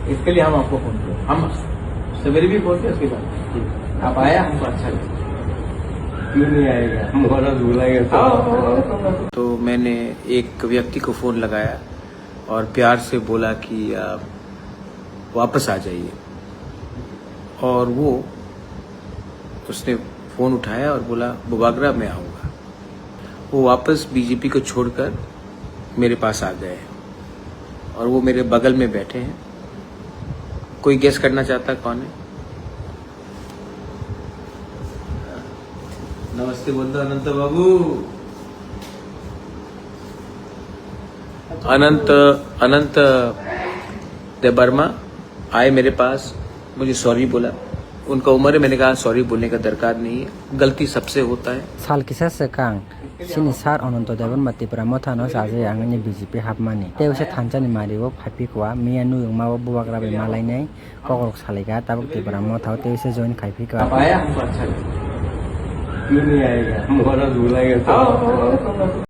इसके लिए हम आपको फोन किए। हम सवेरे भी फोन किया, उसके बाद आप आया, हमको अच्छा लगा। क्यों नहीं आएगा, मोहरा झूलेगा। तो मैंने एक व्यक्ति को फोन लगाया और प्यार से बोला कि आप वापस आ जाइए, और उसने फोन उठाया और बोला बुबागरा मैं आऊँगा। वो वापस बीजेपी को छोड़कर मेरे पास आ गए हैं और वो मेरे बगल में बैठे हैं। कोई गेस करना चाहता कौन है? नमस्ते बोल दो अनंत बाबू। अनंत देवर्मा आए मेरे पास, मुझे सॉरी बोला। उनका उम्र है, मैंने कहा सॉरी बोलने का दरकार नहीं है, गलती सबसे होता है। साल किसा सेकां सिनी सार अनंत देवर्मा त्रिपुरा मथानो साजे आंगनि बीजेपी हाबमानि तेवसे थानचानि मारिबो फाइपिखवा मिया नुयंगमाबो बुबाग्रा बे मालायनाय कगरक सालायगा ताबक त्रिपुरा मथाव तेवसे जॉइन खाइपिखवा। आप आया, हमको अच्छा लगा। क्यों नहीं आएगा, मोहरा झूलेगा।